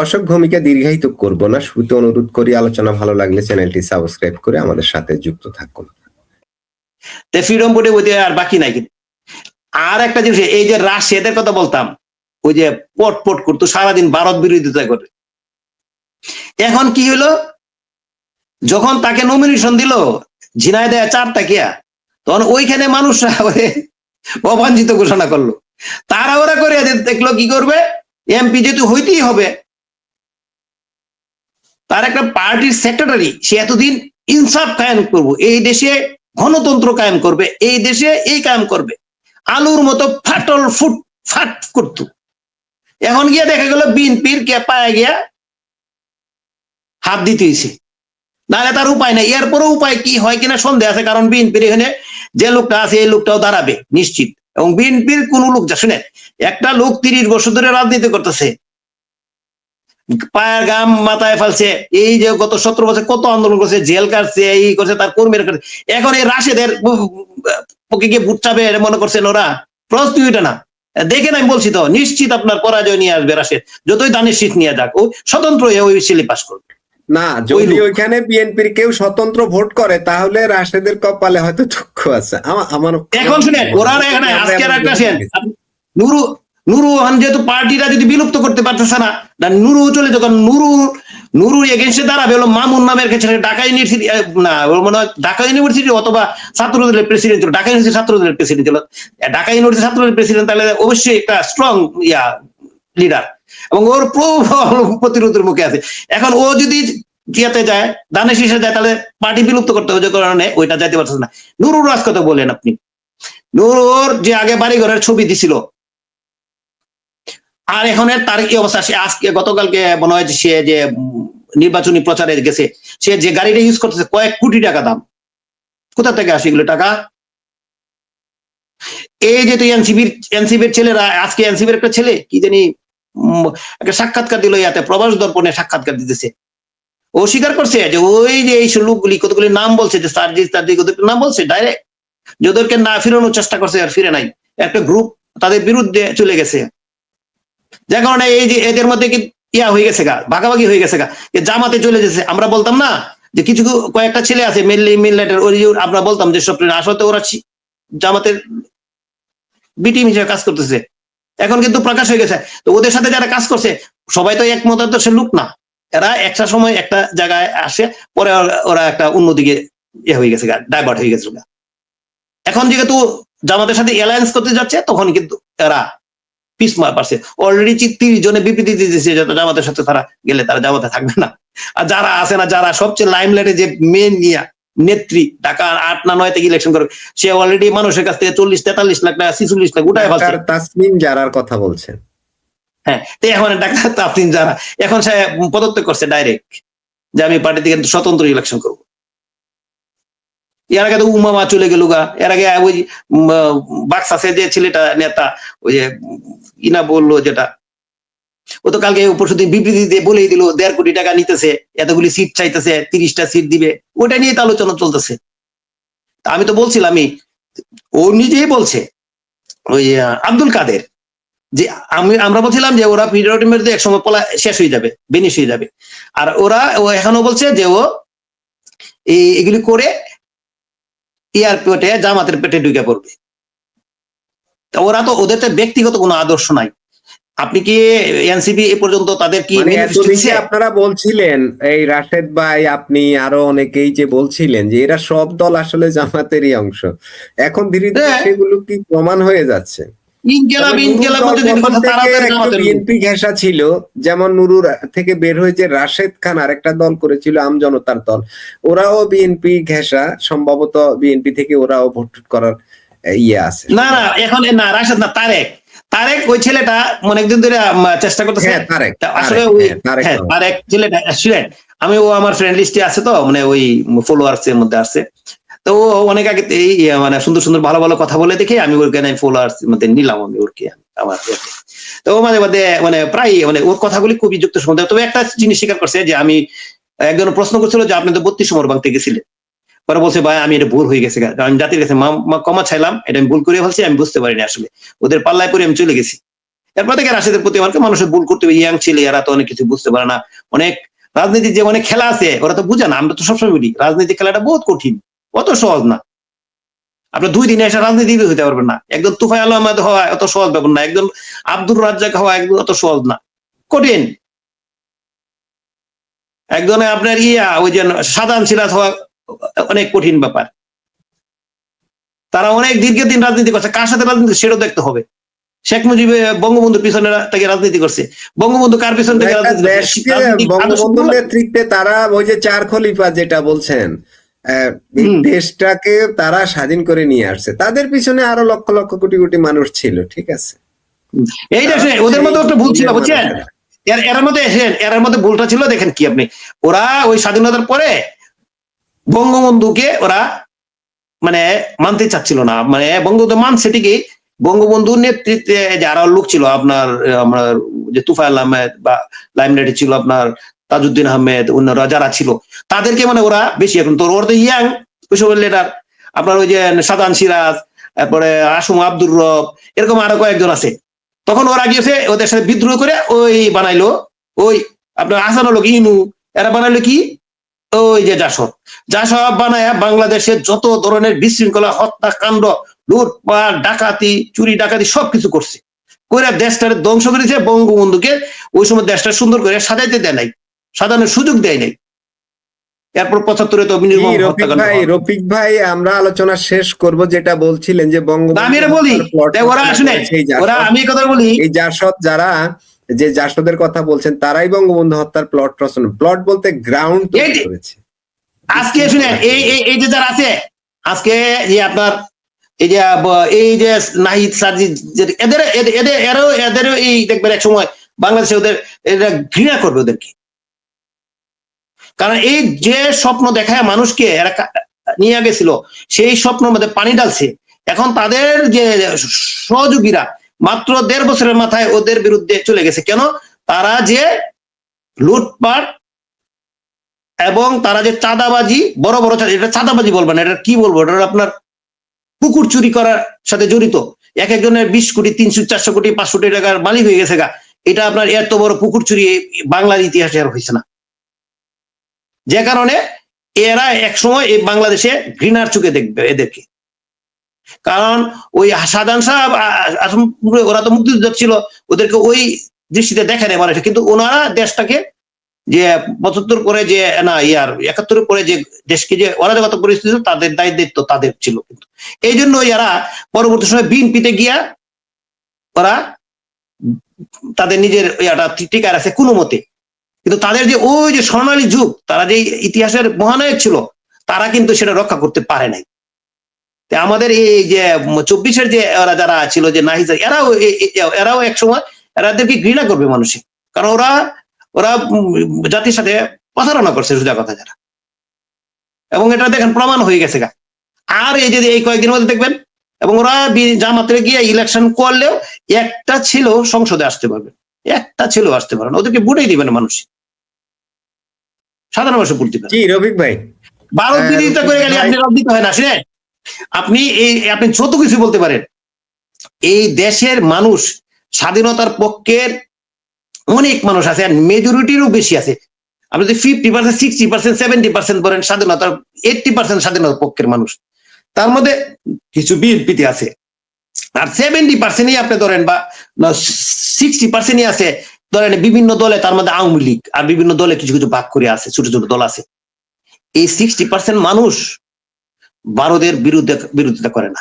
দর্শক ভূমিকা দীর্ঘায়িত করব না, শুরুতে অনুরোধ করি আলোচনা ভালো লাগলে চ্যানেলটি সাবস্ক্রাইব করে আমাদের সাথে যুক্ত থাকুন। ফ্রিডম বোর্ডে ওই আর বাকি নাই। আর একটা জিনিস, এই যে রাশিয়াদের কথা বলতাম, ওই যে পট পট করতো সারাদিন ভারত বিরোধিতা করে, এখন কি হলো, যখন তাকে নমিনেশন দিল ঝিনাইদহ 4 টাকিয়া, তখন ওইখানে মানুষরা অবাঞ্ছিত ঘোষণা করলো। তারা ওরা করে দেখলো কি করবে, এমপি যেহেতু হইতেই হবে, তার একটা পার্টির সেক্রেটারি, সে এতদিন ইনসাফ কায়েম করবো, এই দেশে গণতন্ত্র কায়েম করবে, এই দেশে এই কায়েম করবে, আলুর মতো ফাটল ফুট ফাট করতো। এখন গিয়ে দেখা গেল বিএনপির কে পায়ে গিয়া হাত দিতে হয়েছে, নাহলে তার উপায় নেই। এরপরও উপায় কি হয় কিনা সন্দেহ আছে, কারণ বিএনপির এখানে যে লোকটা আছে এই লোকটাও দাঁড়াবে নিশ্চিত। এবং বিএনপির কোন লোক, যা শুনে, একটা লোক 30 বছর ধরে রাজনীতি করতেছে, পায়ের গাম মাথায় ফেলছে, এই যে গত 17 বছর কত আন্দোলন করছে, জেল কাটছে, এই করছে, তার কর্মীরা করছে। এখন এই রাশেদের পক্ষে গিয়ে ভোট চাবে মনে করছেন ওরা? প্রশ্নই ওইটা না। দেখেন, আমি বলছি তো, নিশ্চিত আপনার পরাজয় নিয়ে আসবে রাশেদ, যতই দানের শীত নিয়ে যাক, ও স্বতন্ত্র ওই সিলি পাস করবে না। যদি ওইখানে বিএনপির কেউ স্বতন্ত্র ভোট করে তাহলে রাশেদের কপালে হয়তো দুঃখ আছে। আমার এখন শুনেন, ওরা এখানে আজকে একটা নুরু যেহেতু পার্টিটা যদি বিলুপ্ত করতে পারতেছে না, নুরু চলে, যখন নুরুর এগেনস্টে দাঁড়াবে হলো মামুন নামের ছেলে, ঢাকা ইউনিভার্সিটি, না মনে হয় ঢাকা ইউনিভার্সিটি অথবা ছাত্রদলের প্রেসিডেন্ট ছিল, ঢাকা ইউনিভার্সিটি ছাত্রদলের প্রেসিডেন্ট ছিল, ঢাকা ইউনিভার্সিটি ছাত্রদলের প্রেসিডেন্ট, তাহলে অবশ্যই একটা স্ট্রং লিডার, এবং ওর প্রতিরোধের মুখে আছে। এখন ও যদি জিয়াতে যায়, দানের শীষে যায়, তাহলে পার্টি বিলুপ্ত করতে হবে, যে কারণে ওইটা যাইতে পারতেছে না। নুরুর রাজ কথা বলেন আপনি, নুরুর যে আগে বাড়ি ঘরের ছবি দিছিল, আর এখন তার কি অবস্থা, সে আজকে গতকালকে মনে হয় সে যে নির্বাচনী প্রচারে গেছে, সে যে গাড়িটা ইউজ করতেছে কয়েক কোটি টাকা দাম, কোথা থেকে আসে এগুলো টাকা? এই যে এনসিবির ছেলেরা, আজকে এনসিবির একটা ছেলে কি জানি একটা সাক্ষাৎকার দিল, ইয়াতে প্রবাস দর্পণে সাক্ষাৎকার দিতেছে, ও স্বীকার করছে যে ওই যে এই লোকগুলি কতগুলি নাম বলছে, যে সার্জিস নাম বলছে ডাইরেক্ট, যাদেরকে না ফিরানোর চেষ্টা করছে আর ফিরে নাই, একটা গ্রুপ তাদের বিরুদ্ধে চলে গেছে, যার কারণে এই যে এদের মধ্যে কি হয়ে গেছে গা, ভাগাভাগি হয়ে গেছে গা, জামাতে চলে গেছে। আমরা বলতাম না যে কিছু কয়েকটা ছেলে আছে মিডনাইটের, আমরা বলতাম যে সব আসলে ওরা জামাতের বি টিম হিসেবে কাজ করতেছে, এখন কিন্তু প্রকাশ হয়ে গেছে। তো ওদের সাথে যারা কাজ করছে সবাই তো এক মতাদর্শের লোক না, এরা একটা সময় একটা জায়গায় আসে, পরে ওরা একটা অন্যদিকে হয়ে গেছে, ডাইভার্ট হয়ে গেছে। এখন যেহেতু জামাতের সাথে অ্যালায়েন্স করতে যাচ্ছে, তখন কিন্তু এরা পিসমা পারছে। অলরেডি 30 জনে বিবৃতি দিয়েছে যে জামাতের সাথে তারা গেলে তারা জামাতে থাকবে না। আর যারা আছে না, যারা সবচেয়ে লাইমলাইটে যে মেন নেত্রী, ঢাকা 8 না 9 থেকে ইলেকশন করবে, সে অলরেডি মানুষের কাছ থেকে 40-43 লাখ টাকা, 46 লাখ উঠায় ফেলছে। তাসনিম জারার কথা বলছেন? হ্যাঁ, এখন ডাক্তার তাসনিম জারা এখন সে পদত্যাগ করছে ডাইরেক্ট, যে আমি পার্টি থেকে স্বতন্ত্র ইলেকশন করবো। এর আগে তো উমামা চলে গেল গা, এর আগে ওই বাক্সাসে যে ছেলেটা নেতা, ওই যে ইনা বললো যেটা, ও তো কালকে পরশুদিন বিবৃতি দিয়ে বলেই দিল 1.5 কোটি টাকা নিতেছে, এতগুলি সিট চাইতেছে, 30টা সিট দিবে, ওটা নিয়ে তো আলোচনা চলতেছে। আমি তো বলছিলামই, ও নিজেই বলছে, ওই আব্দুল কাদের, যে আমরা বলছিলাম যে ওরা পিরিয়ড এক সময় পলা শেষ হয়ে যাবে, বেনিশ হয়ে যাবে, আর ওরা এখনো বলছে যে ও এগুলি করে এয়ারপোর্টে জামাতের পেটে ঢুকে পড়বে। ওরা তো, ওদের তো ব্যক্তিগত কোনো আদর্শ নাই। আপনি কি এনসিপি এ পর্যন্ত তাদের কি আপনারা বলছিলেন, এই রাশেদ ভাই, আপনি আরো অনেকেই যে বলছিলেন যে এরা সব দল আসলে জামাতেরই অংশ, এখন ধীরে ধীরে সেগুলো কি প্রমাণ হয়ে যাচ্ছে? বিএনপি ঘেঁষা ছিল, যেমন নুরুর থেকে বের হয়েছে রাশেদ খান আর একটা দল করেছিল আমজনতার দল, ওরাও বিএনপি ঘেঁষা, সম্ভবত বিএনপি থেকে ওরাও ভোট করার আছে। না না, এখন না রাশেদ না, তারেক ওই ছেলেটা অনেকদিন ধরে চেষ্টা করতেছে, আসলে ওই তারেক ছেলেটা স্টুডেন্ট, আমি ও আমার ফ্রেন্ড লিস্টে আছে, তো মানে ওই ফলোয়ার্স এর মধ্যে আছে, তো অনেক আগে মানে সুন্দর সুন্দর ভালো ভালো কথা বলে দেখে আমি ওর জ্ঞান ফলোয়ার্স মধ্যে নিলাম, আমি ওরকে আমার, তো মাঝে মধ্যে মানে প্রায় মানে ওর কথাগুলি খুবই যুক্ত সম্বন্ধে। তবে একটা জিনিস স্বীকার করছে, যে আমি একজন প্রশ্ন করছিল যে আপনি তো 32 নম্বর ভাঙতে গেছিলেন, পরে বলছে ভাই আমি এটা ভুল হয়ে গেছে, আমি জাতির কাছে ক্ষমা চাইলাম, এটা আমি ভুল করে ফেলছি, আমি বুঝতে পারিনি, আসলে ওদের পাল্লায় পরে আমি চলে গেছি। এরপর থেকে রাশেদের প্রতি আমার মানুষের ভুল করতে হবে, ইয়াং ছেলে এরা তো অনেক কিছু বুঝতে পারে না, অনেক রাজনীতির যে অনেক খেলা আছে ওরা তো বুঝে না। আমরা তো সবসময় বলি রাজনীতি খেলাটা বহুত কঠিন, অত সহজ না। আপনার 2 দিনে এসে রাজনীতিবিদ হতে পারবেন না। একজন তুফাইল আহমেদ হওয়া এত সহজ ব্যাপার না, একজন আব্দুর রাজ্জাক হওয়া একদম অত সহজ না, কঠিন। একজনে আপনার ওই যে সাধারণ সিরাজ হওয়া অনেক কঠিন ব্যাপার। তারা অনেক দীর্ঘদিন রাজনীতি করছে, কার সাথে রাজনীতি সেটাও দেখতে হবে। শেখ মুজিব বঙ্গবন্ধুর পিছনে থেকে রাজনীতি করছে, বঙ্গবন্ধু কার পিছনে থেকে রাজনীতি দেশকে বঙ্গবন্ধুর নেতৃত্বে তারা ওই যে 4 খলিফা যেটা বলছেন, এই দেশটাকে তারা স্বাধীন করে নিয়ে আসছে, তাদের পিছনে আরো লক্ষ লক্ষ কোটি কোটি মানুষ ছিল, ঠিক আছে। এই দেশে ওদের মধ্যে একটা ভুল ছিল বুঝছেন, এর মধ্যে ভুলটা ছিল দেখেন কি আপনি, ওরা ওই স্বাধীনতার পরে বঙ্গবন্ধুকে ওরা মানে মানতে চাচ্ছিল না, মানে বঙ্গবন্ধু মানছে ঠিকই, বঙ্গবন্ধুর নেতৃত্বে যারা লোক ছিল আপনার যে তুফাইল আহমেদ বা লাইমলাইটে ছিল আপনার তাজউদ্দিন আহমেদ, অন্যরা যারা ছিল তাদেরকে মানে ওরা বেশি, এখন তো ওরা তো ইয়াং ওইসব লিডার, আপনার ওই যে সাদান সিরাজ, তারপরে আসম আব্দুর রব, এরকম আরো কয়েকজন আছে। তখন ওরা গিয়েছে ওদের সাথে বিদ্রোহ করে ওই বানাইলো ওই আপনার আসানুল হক ইনু, এরা বানাইলো কি ওই যে জাসদ বানায় বাংলাদেশের যত ধরনের বিশৃঙ্খলা, হত্যাকাণ্ড, লুটপাট, ডাকাতি, চুরি ডাকাতি সবকিছু করছে, করে দেশটার ধ্বংস করেছে। বঙ্গবন্ধুকে ওই সময় দেশটা সুন্দর করে সাজাইতে দেয় নাই, সাজানোর সুযোগ দেয় নাই। এরপর 75-এ তো রফিক ভাই আমরা আলোচনা শেষ করব, যেটা বলছিলেন যে বঙ্গবন্ধু, আমি বলি ওরা আসলে ওরা, আমি কথা বলি এই জাসদ যারা যে জাসদের কথা বলছেন তারাই বঙ্গবন্ধু হত্যার প্লট বলতে গ্রাউন্ড তৈরি করেছে। আজকে শুনেন এই যে যারা আছে আজকে যে আপনার এই যে নাহিদ সাজিদ, এদেরও এই দেখবেন এক সময় বাংলাদেশে ওদের এরা ঘৃণা করবে ওদেরকে, কারণ এই যে স্বপ্ন দেখায় মানুষকে এরা নিয়ে গেছিল সেই স্বপ্নের মধ্যে পানি ডালছে। এখন তাদের যে সহযোগীরা মাত্র 1.5 বছরের মাথায় ওদের বিরুদ্ধে চলে গেছে। কেন? তারা যে লুটপাট এবং তারা যে চাঁদাবাজি, বড় বড় এটা চাঁদাবাজি বলবেন, এটা কি বলবো, এটা আপনার পুকুর চুরি করার সাথে জড়িত। এক একজনের 20 কোটি, 300-400 কোটি, 500 কোটি টাকার মালিক হয়ে গেছে গা। এটা আপনার এত বড় পুকুর চুরি বাংলার ইতিহাসে আর হয়েছে না, যে কারণে এরা একসময় এই বাংলাদেশে ঘৃণার চোখে দেখবে এদেরকে। কারণ ওই শাহজাহান সাহেব ওরা তো মুক্তিযোদ্ধা ছিল, ওদেরকে ওই দৃষ্টিতে দেখে নেয় মানুষ, কিন্তু ওনারা দেশটাকে যে 75 পরে যে না 71 পরে যে দেশকে যে অরাজকতা পরিস্থিতি তাদের দায়িত্ব তাদের ছিল। কিন্তু এই জন্য এরা পরবর্তী সময় বিএনপিতে গিয়া ওরা তাদের নিজের টিকার আছে কোনো মতে, কিন্তু তাদের যে ওই যে স্বর্ণালী যুগ, তারা যে ইতিহাসের মহানায়ক ছিল, তারা কিন্তু সেটা রক্ষা করতে পারে নাই। আমাদের এই যে 24-এর যে ওরা যারা ছিল যে নাহিদ, এরাও এক সময় এরাদেরকে ঘৃণা করবে মানুষে, কারণ ওরা জাতির সাথে প্রতারণা করছে সোজা কথা যারা, এবং এটা দেখেন প্রমাণ হয়ে গেছে গা। আর এই যে এই কয়েকদিনের মধ্যে দেখবেন, এবং ওরা জামাতে গিয়ে ইলেকশন করলেও একটা ছেলেও সংসদে আসতে পারবে, একটা ছেলেও আসতে পারবে না, ওদেরকে ভোটই দিবে না মানুষ, সাধারণ মানুষ ভোট দিবে। জি রফিক ভাই, ভারত বিরোধিতা করে গেলে আপনি রাজনীতি হয় না। শুনে আপনি যত কিছু বলতে পারেন, এই দেশের মানুষ স্বাধীনতার পক্ষের অনেক মানুষ আছে, আর মেজরিটিরও বেশি আছে। আপনি যদি 50%, 60%, 70% বলেন স্বাধীনতার, 80% স্বাধীনতার পক্ষের মানুষ, তার মধ্যে কিছু বিএনপিতে আছে, আর 70%ই আপনি ধরেন বা 60%ই আছে ধরেন বিভিন্ন দলে, তার মধ্যে আওয়ামী লীগ আর বিভিন্ন দলে কিছু কিছু ভাগ করে আছে, ছোট ছোট দল আছে। এই 60% মানুষ ভারতের বিরোধিতা করে না,